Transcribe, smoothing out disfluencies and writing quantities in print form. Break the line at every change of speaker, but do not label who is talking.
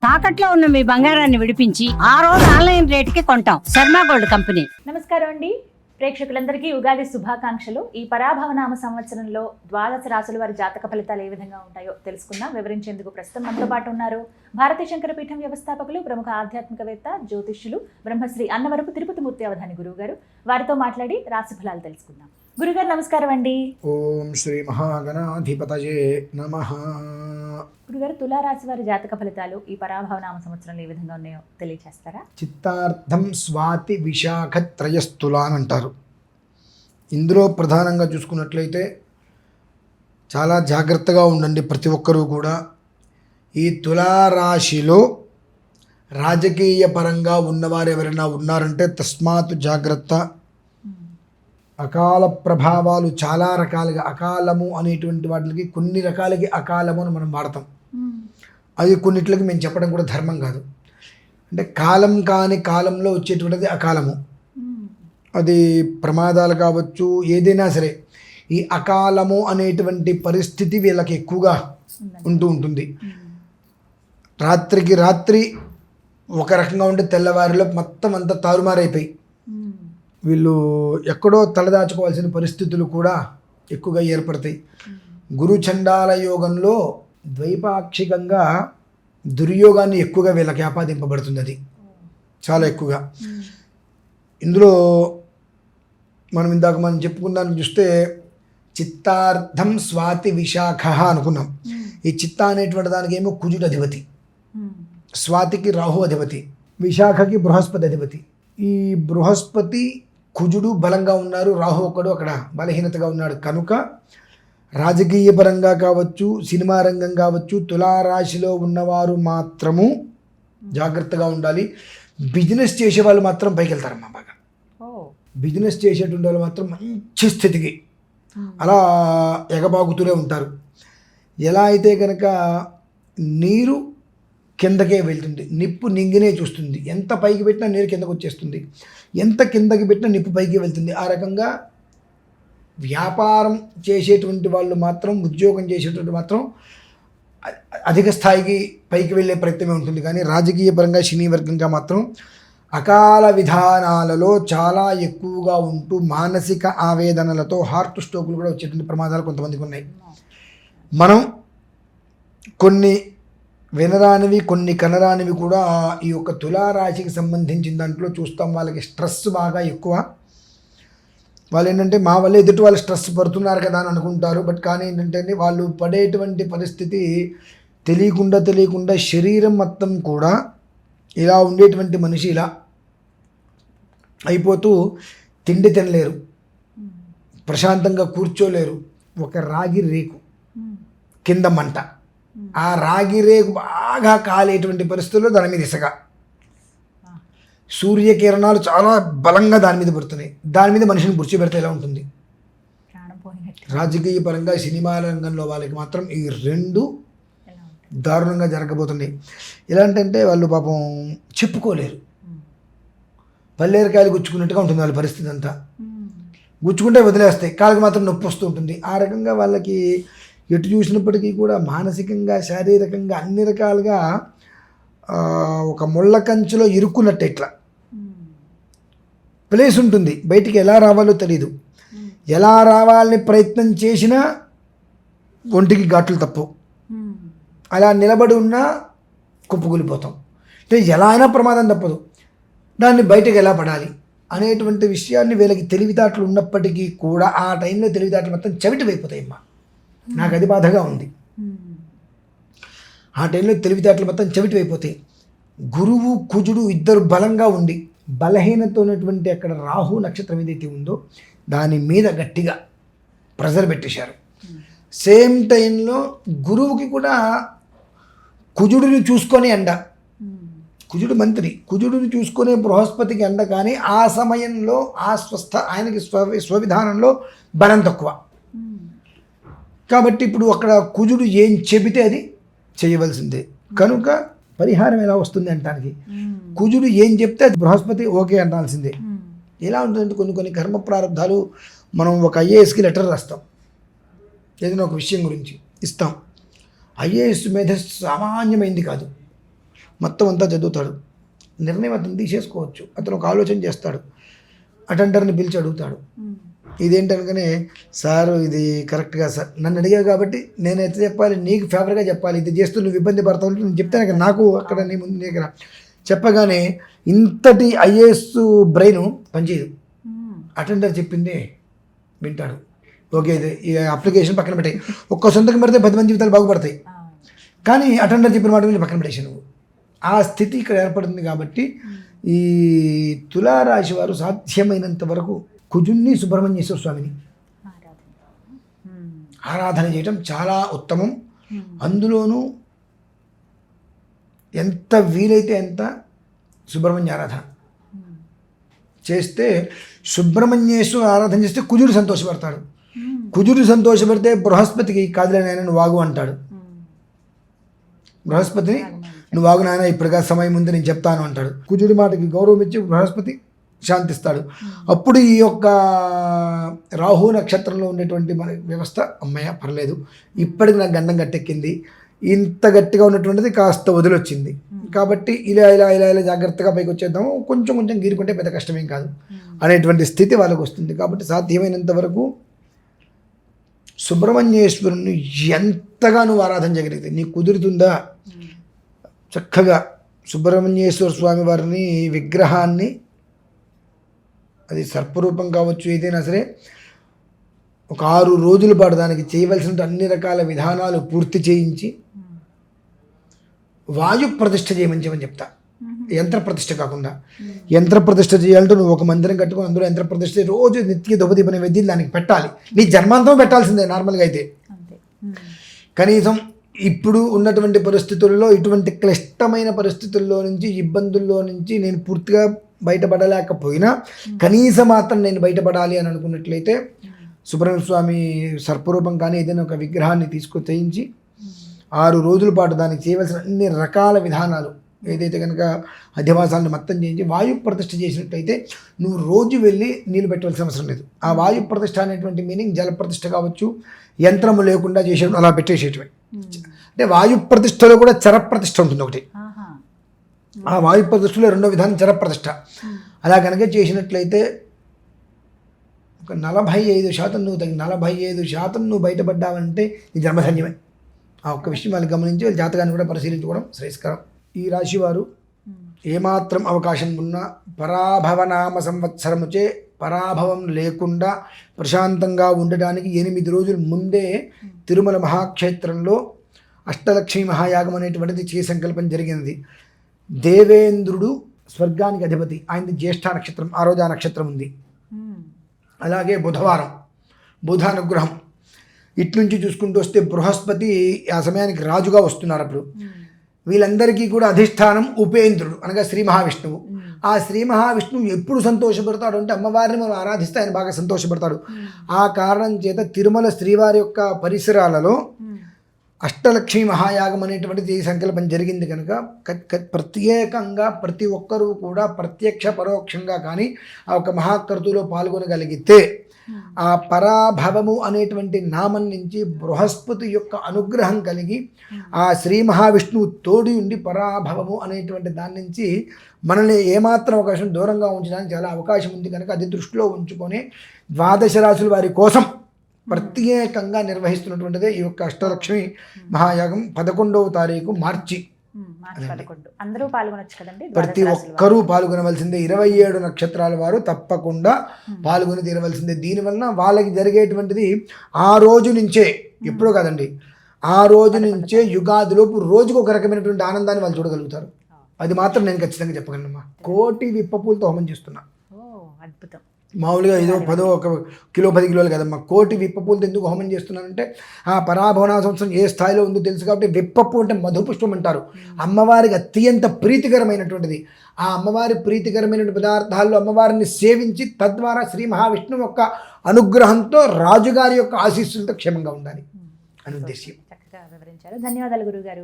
తాకట్లో ఉన్న మీ బంగారాన్ని విడిపించి ఆ రోజు ఆన్లైన్ రేటుకి కొంటాం. Sharma gold company.
నమస్కారం అండి ప్రేక్షకులందరికీ ఉగాది శుభాకాంక్షలు. ఈ పరాభవనామ సంవత్సరంలో ద్వాదశ రాశుల వారి జాతక ఫలితాలు ఏ విధంగా ఉంటాయో తెలుసుకుందాం. వివరించేందుకు ప్రస్తుతం మనతో పాటు ఉన్నారు భారతీయ శంకర పీఠం వ్యవస్థాపకులు, ప్రముఖ ఆధ్యాత్మికవేత్త, జ్యోతిష్యులు, బ్రహ్మశ్రీ అన్నవరపు తిరుపతి మూర్తి అవధాని గురువు గారు. వారితో మాట్లాడి రాశి ఫలాలు తెలుసుకుందాం. గురుగారు నమస్కారం అండి.
ఓం శ్రీ మహాగణాధిపతయే నమః.
గురుగారు, తులారాశి వారి జాతక ఫలితాలు ఈ పరాభవనామ సంవత్సరంలో ఏ విధంగా ఉన్నాయో తెలియజేస్తారా?
చిత్తార్థం స్వాతి విశాఖ త్రయస్థుల అని అంటారు. ఇందులో ప్రధానంగా చూసుకున్నట్లయితే చాలా జాగ్రత్తగా ఉండండి ప్రతి ఒక్కరూ కూడా. ఈ తులారాశిలో రాజకీయ పరంగా ఉన్నవారు ఎవరైనా ఉన్నారంటే తస్మాత్ జాగ్రత్త. అకాల ప్రభావాలు చాలా రకాలుగా, అకాలము అనేటువంటి వాటికి కొన్ని రకాలకి అకాలము అని మనం వాడతాం. అది కొన్నిట్లకి మేము చెప్పడం కూడా ధర్మం కాదు. అంటే కాలం కాని కాలంలో వచ్చేటువంటిది అకాలము. అది ప్రమాదాలు కావచ్చు, ఏదైనా సరే ఈ అకాలము అనేటువంటి పరిస్థితి వీళ్ళకి ఎక్కువగా ఉంటూ ఉంటుంది. రాత్రికి రాత్రి ఒక రకంగా ఉంటే తెల్లవారిలో మొత్తం అంతా తారుమారైపోయి వీళ్ళు ఎక్కడో తలదాచుకోవాల్సిన పరిస్థితులు కూడా ఎక్కువగా ఏర్పడతాయి. గురు చండాల యోగంలో ద్వైపాక్షికంగా దుర్యోగాన్ని ఎక్కువగా వీళ్ళకి ఆపాదింపబడుతుంది. అది చాలా ఎక్కువగా. ఇందులో మనం చెప్పుకుందాన్ని చూస్తే చిత్తార్థం స్వాతి విశాఖ అనుకున్నాం. ఈ చిత్త అనేటువంటి దానికి ఏమో కుజుడు అధిపతి, స్వాతికి రాహు అధిపతి, విశాఖకి బృహస్పతి అధిపతి. ఈ బృహస్పతి కుజుడు బలంగా ఉన్నారు, రాహు ఒక్కడు అక్కడ బలహీనతగా ఉన్నాడు. కనుక రాజకీయ పరంగా కావచ్చు, సినిమా రంగం కావచ్చు, తులారాశిలో ఉన్నవారు మాత్రము జాగ్రత్తగా ఉండాలి. బిజినెస్ చేసే వాళ్ళు మాత్రం పైకి వెళ్తారమ్మా బాగా. బిజినెస్ చేసేటువంటి వాళ్ళు మాత్రం మంచి స్థితికి అలా ఎగబాగుతూనే ఉంటారు. ఎలా అయితే కనుక నీరు కిందకే వెళ్తుంది, నిప్పు నింగినే చూస్తుంది. ఎంత పైకి పెట్టినా నీరు కిందకు వచ్చేస్తుంది, ఎంత కిందకి పెట్టినా నిప్పు పైకి వెళ్తుంది. ఆ రకంగా వ్యాపారం చేసేటువంటి వాళ్ళు మాత్రం, ఉద్యోగం చేసేటువంటి మాత్రం అధిక స్థాయికి పైకి వెళ్ళే ప్రయత్నమే ఉంటుంది. కానీ రాజకీయ పరంగా శని వర్గంగా మాత్రం అకాల విధానాలలో చాలా ఎక్కువగా ఉంటూ మానసిక ఆవేదనలతో హార్ట్ స్ట్రోకులు కూడా వచ్చేటువంటి ప్రమాదాలు కొంతమందికి ఉన్నాయి. మనం కొన్ని వినరానివి, కొన్ని కనరానివి కూడా ఈ యొక్క తులారాశికి సంబంధించిన దాంట్లో చూస్తాం. వాళ్ళకి స్ట్రెస్ బాగా ఎక్కువ. వాళ్ళు ఏంటంటే మా వల్ల ఎదుటి వాళ్ళు స్ట్రెస్ పడుతున్నారు కదా అని అనుకుంటారు. బట్ కానీ ఏంటంటే వాళ్ళు పడేటువంటి పరిస్థితి తెలియకుండా శరీరం మొత్తం కూడా ఇలా ఉండేటువంటి మనిషి ఇలా అయిపోతూ తిండి తినలేరు, ప్రశాంతంగా కూర్చోలేరు. ఒక రాగి రేకు కింద మంట, ఆ రాగి రేకు బాగా కాలేటువంటి పరిస్థితుల్లో దాని మీద ఇసగా, సూర్యకిరణాలు చాలా బలంగా దాని మీద పడుతున్నాయి. దాని మీద మనిషిని కూర్చోబెడితే ఎలా ఉంటుంది? రాజకీయ పరంగా సినిమా రంగంలో వాళ్ళకి మాత్రం ఈ రెండు దారుణంగా జరగబోతున్నాయి. ఎలాంటంటే వాళ్ళు పాపం చెప్పుకోలేరు, పల్లేరకాయలు గుచ్చుకున్నట్టుగా ఉంటుంది వాళ్ళ పరిస్థితి అంతా. గుచ్చుకుంటే వదిలేస్తాయి, కాళ్ళకి మాత్రం నొప్పి వస్తూ ఉంటుంది. ఆ రకంగా వాళ్ళకి ఎటు చూసినప్పటికీ కూడా మానసికంగా, శారీరకంగా అన్ని రకాలుగా ఒక ముళ్ళ కంచెలో ఇరుక్కున్నట్టు ఇట్లా ప్లేస్ ఉంటుంది. బయటికి ఎలా రావాలో తెలీదు. ఎలా రావాలని ప్రయత్నం చేసినా ఒంటికి ఘాట్లు తప్పు. అలా నిలబడి ఉన్నా కుప్పకూలిపోతాం. అంటే ఎలా అయినా ప్రమాదం తప్పదు. దాన్ని బయటకు ఎలా పడాలి అనేటువంటి విషయాన్ని వీళ్ళకి తెలివితేటలు ఉన్నప్పటికీ కూడా ఆ టైంలో తెలివితేటలు మొత్తం చెవిటి అయిపోతాయమ్మా. నాకు అది బాధగా ఉంది. ఆ టైంలో తెలివితేటలు మొత్తం చెవిటి అయిపోతాయి. గురువు కుజుడు ఇద్దరు బలంగా ఉండి బలహీనత ఉన్నటువంటి అక్కడ రాహు నక్షత్రం ఏదైతే ఉందో దాని మీద గట్టిగా ప్రెజర్ పెట్టేశారు. సేమ్ టైంలో గురువుకి కూడా కుజుడిని చూసుకొని ఎండ, కుజుడు మంత్రి, కుజుడిని చూసుకునే బృహస్పతికి ఎండ. కానీ ఆ సమయంలో ఆయనకి స్వవిధానంలో బలం తక్కువ. కాబట్టి ఇప్పుడు అక్కడ కుజుడు ఏం చెబితే అది చేయవలసిందే. కనుక పరిహారం ఎలా వస్తుంది అంటానికి కుజుడు ఏం చెప్తే అది బృహస్పతి ఓకే అనాల్సిందే. ఎలా ఉంటుందంటే కొన్ని కర్మ ప్రారంధాలు మనం ఒక ఐఏఎస్కి లెటర్ రాస్తాం, ఏదైనా ఒక విషయం గురించి ఇస్తాం. ఐఏఎస్ మీద సామాన్యమైంది కాదు. మొత్తం అంతా చదువుతాడు. నిర్ణయం అతను తీసేసుకోవచ్చు. అతను ఒక ఆలోచన చేస్తాడు. అటెండర్ని పిలిచి అడుగుతాడు, ఇదేంటనగానే సార్ ఇది కరెక్ట్గా సార్ నన్ను అడిగావు కాబట్టి నేను ఎట్లా చెప్పాలి, నీకు ఫేవర్గా చెప్పాలి, ఇది చేస్తూ నువ్వు ఇబ్బంది పడతావు నేను చెప్తాను కదా, నాకు అక్కడ నీ ముందు దగ్గర చెప్పగానే ఇంతటి ఐఏఎస్ బ్రెయిన్ పనిచేయదు. అటెండర్ చెప్పిందే వింటాడు. ఓకే ఇది ఈ అప్లికేషన్ పక్కన పెట్టాయి, ఒక్క సొంతకం పెడితే 10 మంది జీవితాలు బాగుపడతాయి, కానీ అటెండర్ చెప్పిన మాట పక్కన పెట్టేసి నువ్వు ఆ స్థితి ఇక్కడ ఏర్పడుతుంది. కాబట్టి ఈ తులారాశి వారు సాధ్యమైనంత వరకు కుజుణ్ణి సుబ్రహ్మణ్యేశ్వర స్వామిని ఆరాధన చేయటం చాలా ఉత్తమం. అందులోనూ ఎంత వీలైతే అంత సుబ్రహ్మణ్య ఆరాధన చేస్తే, సుబ్రహ్మణ్యేశ్వర ఆరాధన చేస్తే కుజుడు సంతోషపడతాడు. కుజుడు సంతోషపడితే బృహస్పతికి కాదులే నాయన నువ్వు వాగు అంటాడు. బృహస్పతిని నువ్వు వాగు నాయన ఇప్పటిగా సమయం ఉంది నేను చెప్తాను అంటాడు. కుజుడి మాటకి గౌరవం ఇచ్చి బృహస్పతి శాంతిస్తాడు. అప్పుడు ఈ యొక్క రాహు నక్షత్రంలో ఉండేటువంటి మన వ్యవస్థ అమ్మయ్య పర్లేదు, ఇప్పటికి నాకు గండం గట్టెక్కింది, ఇంత గట్టిగా ఉన్నటువంటిది కాస్త వదిలొచ్చింది, కాబట్టి ఇలా ఇలా ఇలా ఇలా జాగ్రత్తగా పైకి వచ్చేద్దాము, కొంచెం కొంచెం గీరుకుంటే పెద్ద కష్టమేం కాదు అనేటువంటి స్థితి వాళ్ళకు వస్తుంది. కాబట్టి సాధ్యమైనంత వరకు సుబ్రహ్మణ్యేశ్వరుని ఎంతగా నువ్వు ఆరాధన చేయగలిగితే నీకు కుదురుతుందా, చక్కగా సుబ్రహ్మణ్యేశ్వర స్వామి వారిని విగ్రహాన్ని, అది సర్పరూపం కావచ్చు ఏదైనా సరే, ఒక 6 రోజుల పాటు దానికి చేయవలసిన అన్ని రకాల విధానాలు పూర్తి చేయించి వాయు ప్రతిష్ఠ చేయమని చెప్తా. యంత్ర ప్రతిష్ఠ కాకుండా యంత్ర ప్రతిష్ఠ చేయాలంటే నువ్వు ఒక మందిరం కట్టుకుని అందులో యంత్ర ప్రతిష్ఠ రోజు నిత్య ధూపదీప నైవేద్యం దానికి పెట్టాలి. నీ జన్మాంతం పెట్టాల్సిందే నార్మల్గా అయితే. కనీసం ఇప్పుడు ఉన్నటువంటి పరిస్థితుల్లో, ఇటువంటి క్లిష్టమైన పరిస్థితుల్లో నుంచి, ఇబ్బందుల్లో నుంచి నేను పూర్తిగా బయటపడలేకపోయినా కనీస మాత్రం నేను బయటపడాలి అని అనుకున్నట్లయితే సుబ్రహ్మణ్య స్వామి సర్పరూపం కానీ ఏదైనా ఒక విగ్రహాన్ని తీసుకొని చేయించి 6 రోజుల పాటు దానికి చేయవలసిన అన్ని రకాల విధానాలు ఏదైతే కనుక అధివాసాలను మొత్తం చేయించి వాయు ప్రతిష్ఠ చేసినట్టయితే నువ్వు రోజు వెళ్ళి నీళ్ళు పెట్టవలసిన అవసరం లేదు. ఆ వాయు ప్రతిష్ఠ అనేటువంటి మీనింగ్ జల ప్రతిష్ఠ కావచ్చు, యంత్రము లేకుండా చేసేయడం అలా పెట్టేసేయటమే. అంటే వాయు ప్రతిష్టలో కూడా చర ప్రతిష్ఠ ఉంటుంది ఒకటి. ఆ వాయు ప్రతిష్టలో రెండో విధానం చర ప్రతిష్ఠ. అలా కనుక చేసినట్లయితే ఒక 45% నువ్వు 45% నువ్వు బయటపడ్డావంటే నీ జన్మధన్యమే. ఆ ఒక్క విషయం వాళ్ళు గమనించి వాళ్ళ జాతకాన్ని కూడా పరిశీలించుకోవడం శ్రేయస్కరం. ఈ రాశి వారు ఏమాత్రం అవకాశం ఉన్నా పరాభవనామ సంవత్సరముచే పరాభవం లేకుండా ప్రశాంతంగా ఉండడానికి 8 రోజుల ముందే తిరుమల మహాక్షేత్రంలో అష్టలక్ష్మి మహాయాగం అనేటువంటిది చేయ సంకల్పం జరిగినది. దేవేంద్రుడు స్వర్గానికి అధిపతి, ఆయనది జ్యేష్ఠ నక్షత్రం, ఆ రోజు ఆ నక్షత్రం ఉంది. అలాగే బుధవారం బుధ అనుగ్రహం. ఇట్నుంచి చూసుకుంటూ వస్తే బృహస్పతి ఆ సమయానికి రాజుగా వస్తున్నారు. అప్పుడు వీళ్ళందరికీ కూడా అధిష్టానం ఉపేంద్రుడు అనగా శ్రీ మహావిష్ణువు. ఆ శ్రీ మహావిష్ణువు ఎప్పుడు సంతోషపడతాడు అంటే అమ్మవారిని మనం ఆరాధిస్తే ఆయన బాగా సంతోషపడతాడు. ఆ కారణం చేత తిరుమల శ్రీవారి యొక్క పరిసరాలలో అష్టలక్ష్మి మహాయాగం అనేటువంటిది సంకల్పం జరిగింది కనుక ప్రత్యేకంగా ప్రతి ఒక్కరూ కూడా ప్రత్యక్ష పరోక్షంగా కానీ ఆ ఒక మహాకర్తులో పాల్గొనగలిగితే ఆ పరాభవము అనేటువంటి నామం నుంచి బృహస్పతి యొక్క అనుగ్రహం కలిగి ఆ శ్రీ మహావిష్ణువు తోడి ఉండి పరాభవము అనేటువంటి దాని నుంచి మనల్ని ఏమాత్రం అవకాశం దూరంగా ఉంచడానికి చాలా అవకాశం ఉంది కనుక అది దృష్టిలో ఉంచుకొని 12 రాశుల వారి కోసం ప్రత్యేకంగా నిర్వహిస్తున్నటువంటిదే ఈ యొక్క అష్టలక్ష్మి మహాయాగం 11వ తారీఖు మార్చి.
అందరూ పాల్గొనొచ్చు కదండి,
ప్రతి ఒక్కరూ పాల్గొనవలసిందే. 27 నక్షత్రాల వారు తప్పకుండా పాల్గొని తీరవలసిందే. దీనివలన వాళ్ళకి జరిగేటువంటిది ఆ రోజు నుంచే, ఎప్పుడో కాదండి, ఆ రోజు నుంచే యుగాదిలోపు రోజుకు ఒక రకమైనటువంటి ఆనందాన్ని వాళ్ళు చూడగలుగుతారు. అది మాత్రం నేను ఖచ్చితంగా చెప్పగలనమ్మా. 1,000,000 విప్పపూలతో హోమం చేస్తున్నా.
అద్భుతం.
మామూలుగా ఏదో 1 కిలో 10 కిలోలు కదమ్మా, 1,000,000 విప్పపూలతో ఎందుకు హోమం చేస్తున్నానంటే ఆ పరాభవన సంవత్సరం ఏ స్థాయిలో ఉందో తెలుసు కాబట్టి. విప్పపు అంటే మధుపుష్పం అంటారు, అమ్మవారికి అత్యంత ప్రీతికరమైనటువంటిది. ఆ అమ్మవారి ప్రీతికరమైనటువంటి పదార్థాల్లో అమ్మవారిని సేవించి తద్వారా శ్రీ మహావిష్ణువు యొక్క అనుగ్రహంతో రాజుగారి యొక్క ఆశీస్సులతో క్షేమంగా ఉండాలి అని ఉద్దేశం.
చక్కగా వివరించారు. ధన్యవాదాలు గురువు గారు.